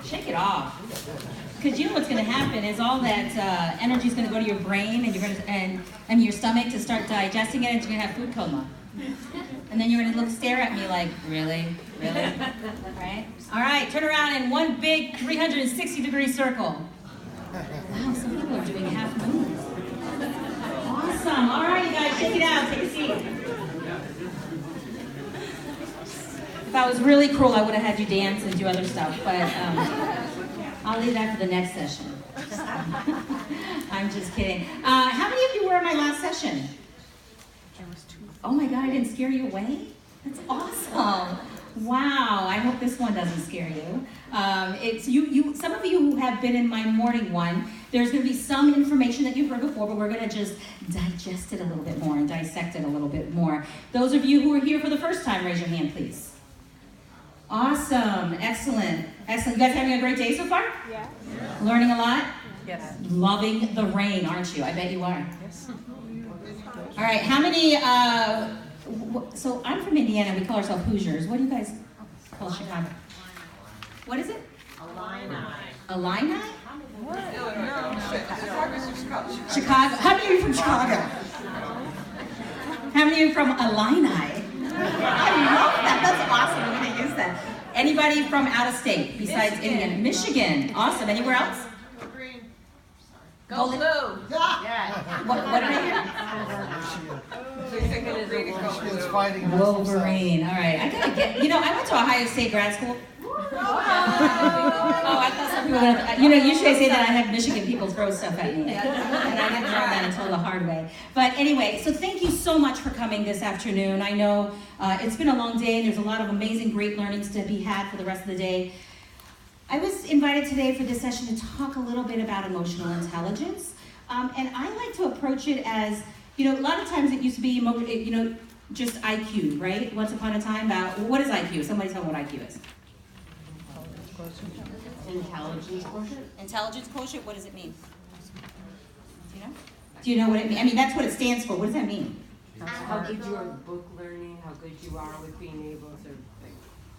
Shake it off. Because you know what's going to happen is all that energy is going to go to your brain and you're going to and your stomach to start digesting it, and you're going to have food coma. And then you're going to stare at me like, really? Right? All right, turn around in one big 360-degree circle. Wow, some people are doing half moons. Awesome. All right, you guys, shake it out. Take a seat. If I was really cruel, I would have had you dance and do other stuff, but I'll leave that for the next session. I'm just kidding. How many of you were in my last session? Oh my God, I didn't scare you away? That's awesome. Wow, I hope this one doesn't scare you. It's you. Some of you who have been in my morning one, there's going to be some information that you've heard before, but we're going to just digest it a little bit more and dissect it a little bit more. Those of you who are here for the first time, raise your hand, please. Awesome, excellent. You guys having a great day so far? Yeah. Learning a lot? Yes. Loving the rain, aren't you? I bet you are. Yes. All right, how many, so I'm from Indiana, we call ourselves Hoosiers. What do you guys call Chicago? What is it? Illini. What? Chicago. How many of you from Chicago? How many of you from Illini? I love that. That's awesome. We're going to use that. Anybody from out of state besides Indiana? Michigan. Awesome. Anywhere else? Green. Go blue. Yeah. What did I Michigan's fighting hear? against Wolverine. All right. I gotta get. I went to Ohio State grad school. Oh, I thought some people would. Usually I say that I have Michigan people throw stuff at me, and I didn't learn that until the hard way. But anyway, so thank you so much for coming this afternoon. I know it's been a long day, and there's a lot of amazing, great learnings to be had for the rest of the day. I was invited today for this session to talk a little bit about emotional intelligence, and I like to approach it as, a lot of times it used to be, just IQ, right? Once upon a time, about what is IQ? Somebody tell me what IQ is. Intelligence quotient. Intelligence quotient, what does it mean? Do you know? Do you know what it means? I mean, that's what it stands for. What does that mean? How good you are with book learning, how good you are with being able to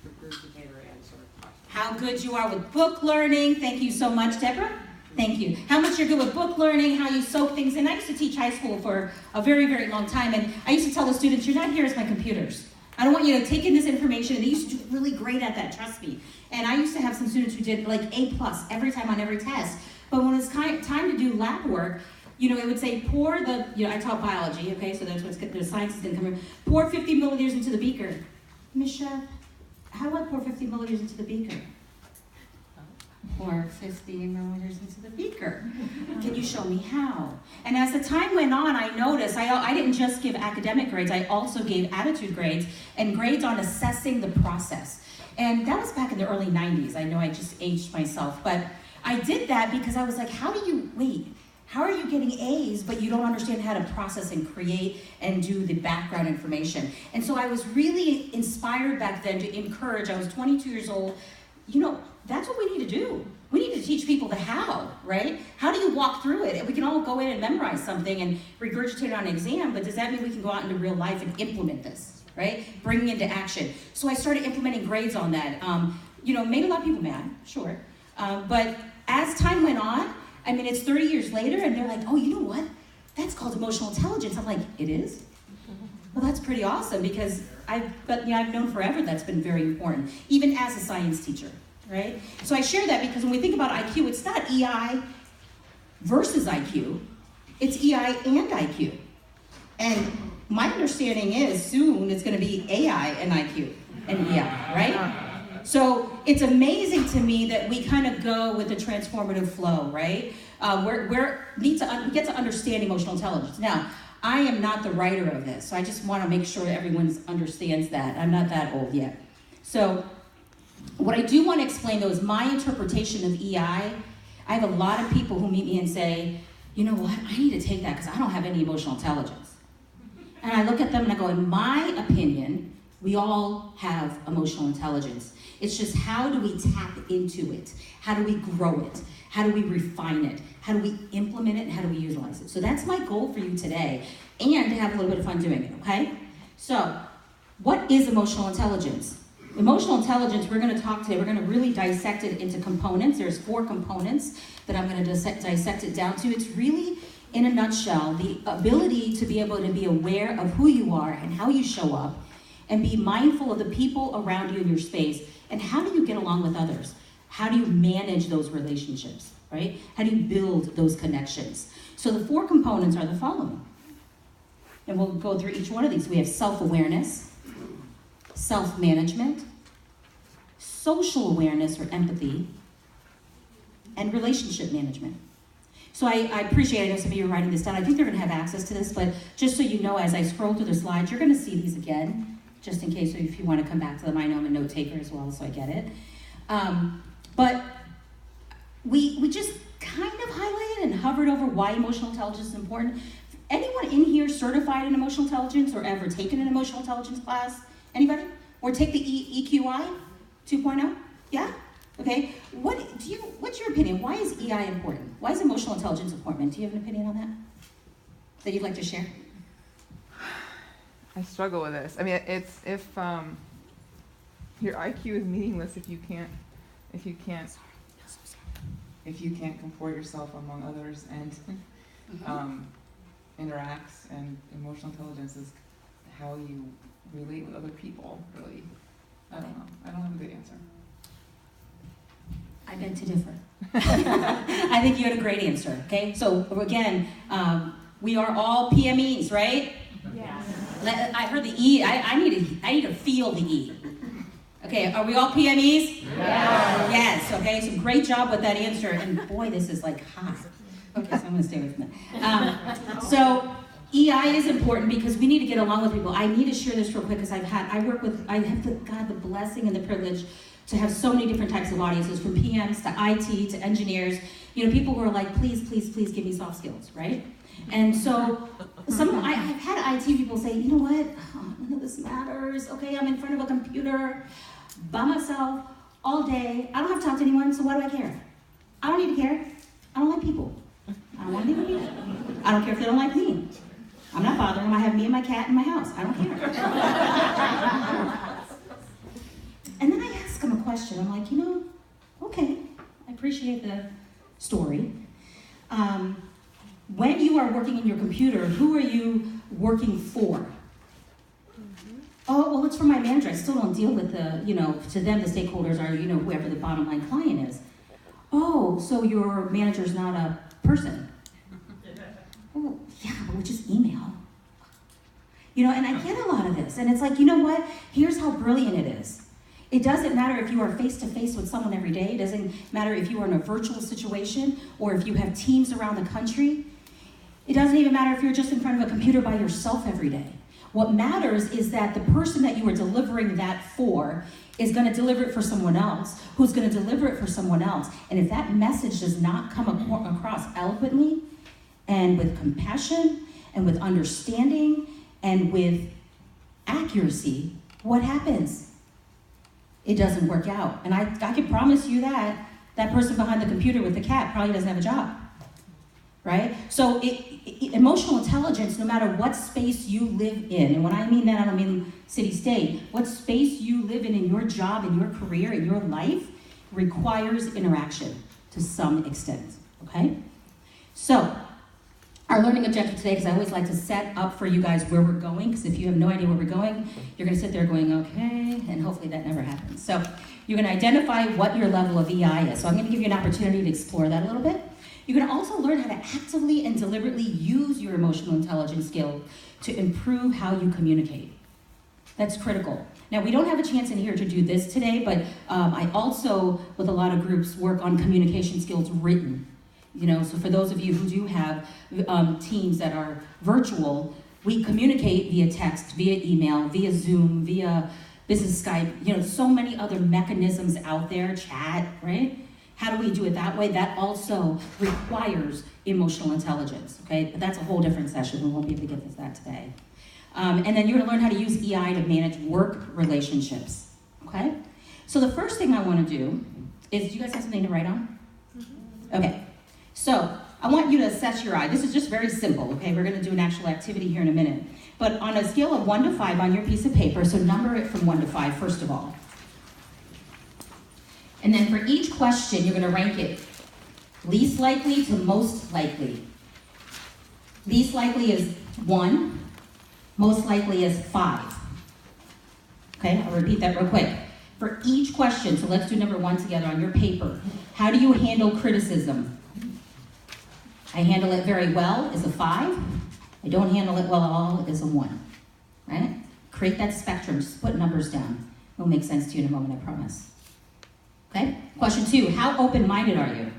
regurgitate or answer questions. How good you are with book learning. Thank you so much, Deborah. Thank you. How much you're good with book learning, how you soak things in. I used to teach high school for a very, very long time, and I used to tell the students, you're not here as my computers. I don't want you to take in this information, and they used to do really great at that, trust me. And I used to have some students who did like A+ every time on every test. But when it's time to do lab work, it would say pour the, I taught biology, okay, so that's what's, the science is gonna come in. Pour 50 milliliters into the beaker. Miss Sheth, how do I pour 50 milliliters into the beaker? Pour 50 milliliters into the beaker. Can you show me how? And as the time went on, I noticed I didn't just give academic grades, I also gave attitude grades and grades on assessing the process. And that was back in the early 90s. I know I just aged myself, but I did that because I was like, how are you getting A's, but you don't understand how to process and create and do the background information? And so I was really inspired back then to encourage, I was 22 years old, that's what we need to do. We need to teach people the how, right? How do you walk through it? We can all go in and memorize something and regurgitate it on an exam, but does that mean we can go out into real life and implement this, right? Bring it into action. So I started implementing grades on that. Made a lot of people mad, sure. But as time went on, it's 30 years later, and they're like, oh, you know what? That's called emotional intelligence. I'm like, it is? Well, that's pretty awesome, because I've known forever that's been very important, even as a science teacher. Right? So I share that because when we think about IQ, it's not EI versus IQ, it's EI and IQ. And my understanding is soon it's going to be AI and IQ and EI, right? So it's amazing to me that we kind of go with the transformative flow, right? We get to understand emotional intelligence. Now, I am not the writer of this, so I just want to make sure that everyone understands that. I'm not that old yet. So what I do want to explain, though, is my interpretation of EI. I have a lot of people who meet me and say, you know what, I need to take that because I don't have any emotional intelligence. And I look at them and I go, in my opinion, we all have emotional intelligence. It's just how do we tap into it? How do we grow it? How do we refine it? How do we implement it? And how do we utilize it? So that's my goal for you today, and to have a little bit of fun doing it, okay? So, what is emotional intelligence? Emotional intelligence, we're going to talk today, we're going to really dissect it into components. There's 4 components that I'm going to dissect it down to. It's really, in a nutshell, the ability to be able to be aware of who you are and how you show up, and be mindful of the people around you in your space, and how do you get along with others? How do you manage those relationships, right? How do you build those connections? So the 4 components are the following. And we'll go through each one of these. We have self-awareness, self-management, social awareness or empathy, and relationship management. So I appreciate, I know some of you are writing this down. I think they're going to have access to this, but just so you know, as I scroll through the slides, you're going to see these again, just in case if you want to come back to them. I know I'm a note taker as well, so I get it. But we just kind of highlighted and hovered over why emotional intelligence is important. Anyone in here certified in emotional intelligence or ever taken an emotional intelligence class? Anybody? Or take the EQI 2.0? Yeah? Okay. What's your opinion? Why is EI important? Why is emotional intelligence important? Do you have an opinion on that you'd like to share? I struggle with this. I mean, it's if your IQ is meaningless if you can't comport yourself among others and interacts, and emotional intelligence is how you relate with other people, really. I don't know. I don't have a good answer. I beg to differ. I think you had a great answer, okay? So again, we are all PMEs, right? Yes. I heard the E. I need to feel the E. Okay, are we all PMEs? Yes. Yes, okay, so great job with that answer. And boy, this is like hot. Okay, so I'm gonna stay away from that. So EI is important because we need to get along with people. I need to share this real quick because I have the blessing and the privilege to have so many different types of audiences, from PMs to IT to engineers. You know, people who are like, please give me soft skills, right? And so I've had IT people say, you know what, none of this matters. Okay, I'm in front of a computer by myself all day. I don't have to talk to anyone, so why do I care? I don't need to care. I don't like people. I don't want to be with people. I don't care if they don't like me. I'm not bothering them. I have me and my cat in my house. I don't care. And then I ask them a question. I'm like, okay, I appreciate the story. When you are working in your computer, who are you working for? Oh, well, it's for my manager. I still don't deal with to them, the stakeholders are, whoever the bottom line client is. Oh, so your manager's not a person. Oh, yeah, but we just email. And I get a lot of this. And it's like, you know what? Here's how brilliant it is. It doesn't matter if you are face-to-face with someone every day. It doesn't matter if you are in a virtual situation or if you have teams around the country. It doesn't even matter if you're just in front of a computer by yourself every day. What matters is that the person that you are delivering that for is going to deliver it for someone else, who's going to deliver it for someone else. And if that message does not come across eloquently and with compassion and with understanding and with accuracy, what happens? It doesn't work out. And I can promise you that person behind the computer with the cat probably doesn't have a job, right? So emotional intelligence, no matter what space you live in, and when I mean that, I don't mean city-state, what space you live in your job, in your career, in your life, requires interaction to some extent, okay? So, our learning objective today, because I always like to set up for you guys where we're going, because if you have no idea where we're going, you're going to sit there going, okay, and hopefully that never happens. So you're going to identify what your level of EI is. So I'm going to give you an opportunity to explore that a little bit. You're going to also learn how to actively and deliberately use your emotional intelligence skill to improve how you communicate. That's critical. Now, we don't have a chance in here to do this today, but I also, with a lot of groups, work on communication skills written. So for those of you who do have teams that are virtual, we communicate via text, via email, via Zoom, via business Skype, so many other mechanisms out there, chat, right? How do we do it that way? That also requires emotional intelligence, okay? But that's a whole different session. We won't be able to get to that today. And then you're gonna learn how to use EI to manage work relationships, okay? So the first thing I wanna do is, do you guys have something to write on? Okay. So, I want you to assess your eye. This is just very simple, okay? We're going to do an actual activity here in a minute. But on a scale of 1 to 5 on your piece of paper, so number it from 1 to 5, first of all. And then for each question, you're gonna rank it least likely to most likely. Least likely is 1, most likely is 5. Okay, I'll repeat that real quick. For each question, so let's do number 1 together on your paper. How do you handle criticism? I handle it very well is a 5. I don't handle it well at all is a 1. Right? Create that spectrum, just put numbers down. It'll make sense to you in a moment, I promise. Okay? Question 2, how open-minded are you?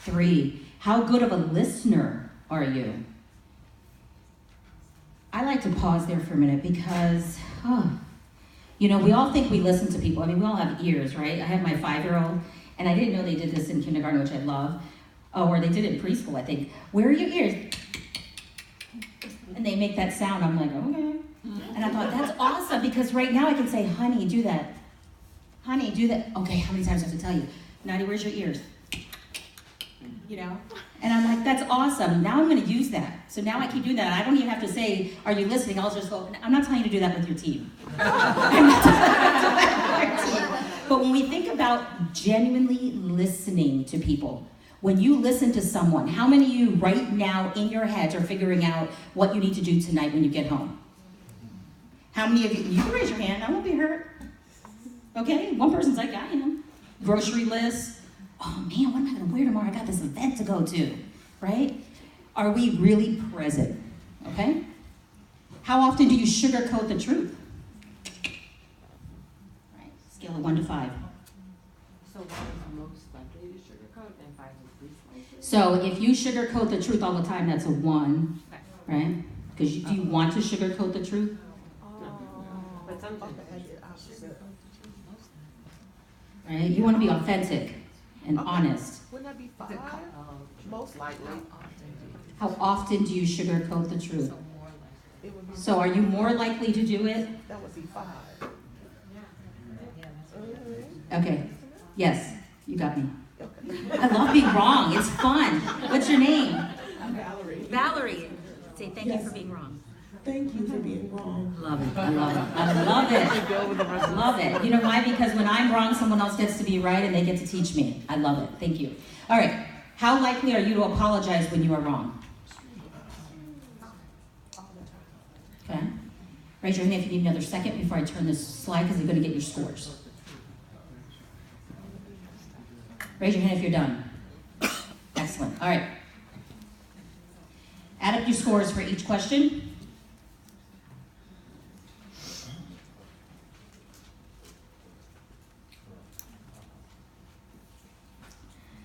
3, how good of a listener are you? I like to pause there for a minute because, you know, we all think we listen to people. I mean, we all have ears, right? I have my 5-year-old, and I didn't know they did this in kindergarten, which I love. Oh, or they did it in preschool, I think. Where are your ears? And they make that sound. I'm like, okay. And I thought, that's awesome, because right now I can say, honey, do that. Honey, do that. Okay, how many times do I have to tell you? Nadia, where's your ears? You know? And I'm like, that's awesome. Now I'm going to use that. So now I keep doing that. I don't even have to say, are you listening? I'll just go, I'm not telling you to do that with your team. But when we think about genuinely listening to people, when you listen to someone, how many of you right now in your heads are figuring out what you need to do tonight when you get home? How many of you can raise your hand, I won't be hurt. Okay, one person's like, I am. Grocery list. Oh man, what am I gonna wear tomorrow? I got this event to go to, right? Are we really present, okay? How often do you sugarcoat the truth? Right, scale of 1 to 5. So 1 is most likely to sugarcoat and 5 is least likely? So if you sugarcoat the truth all the time, that's a 1, right? Because do you want to sugarcoat the truth? But sometimes. Right? You want to be authentic and honest. Wouldn't that be 5? Most likely. How often do you sugarcoat the truth? It would be, So are you more likely to do it? that would be 5. Okay. Yes, you got me. Okay. I love being wrong. It's fun. What's your name? I'm Valerie. Valerie. Say thank you for being wrong. Thank you for being wrong. Love it. I love it. I love it. I love it. You know why? Because when I'm wrong, someone else gets to be right and they get to teach me. I love it. Thank you. All right. How likely are you to apologize when you are wrong? Okay. Raise your hand if you need another second before I turn this slide because you're going to get your scores. Raise your hand if you're done. Excellent. All right. Add up your scores for each question.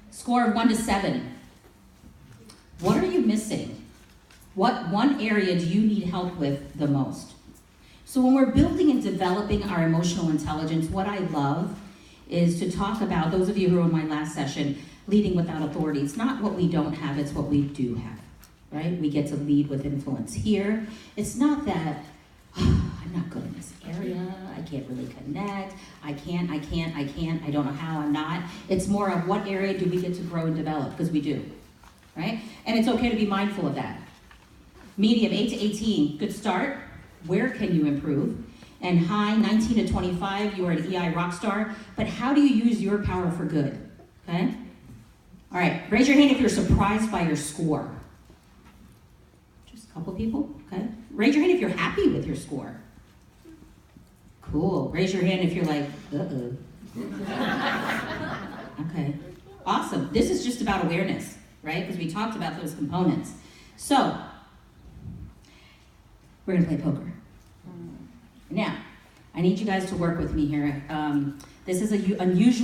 Score of 1 to 7. What are you missing? What one area do you need help with the most? So when we're building and developing our emotional intelligence, what I love is to talk about, those of you who were in my last session, leading without authority. It's not what we don't have, it's what we do have, right? We get to lead with influence. Here, it's not that, I'm not good in this area, I can't really connect, I don't know how, I'm not. It's more of what area do we get to grow and develop, because we do, right? And it's okay to be mindful of that. Medium, 8 to 18, good start. Where can you improve? And high, 19 to 25, you are an EI rock star, but how do you use your power for good, okay? All right, raise your hand if you're surprised by your score. Just a couple people, okay? Raise your hand if you're happy with your score. Cool, raise your hand if you're like, uh-oh. Okay, awesome. This is just about awareness, right? Because we talked about those components. So, we're gonna play poker. Now, I need you guys to work with me here. This is an unusual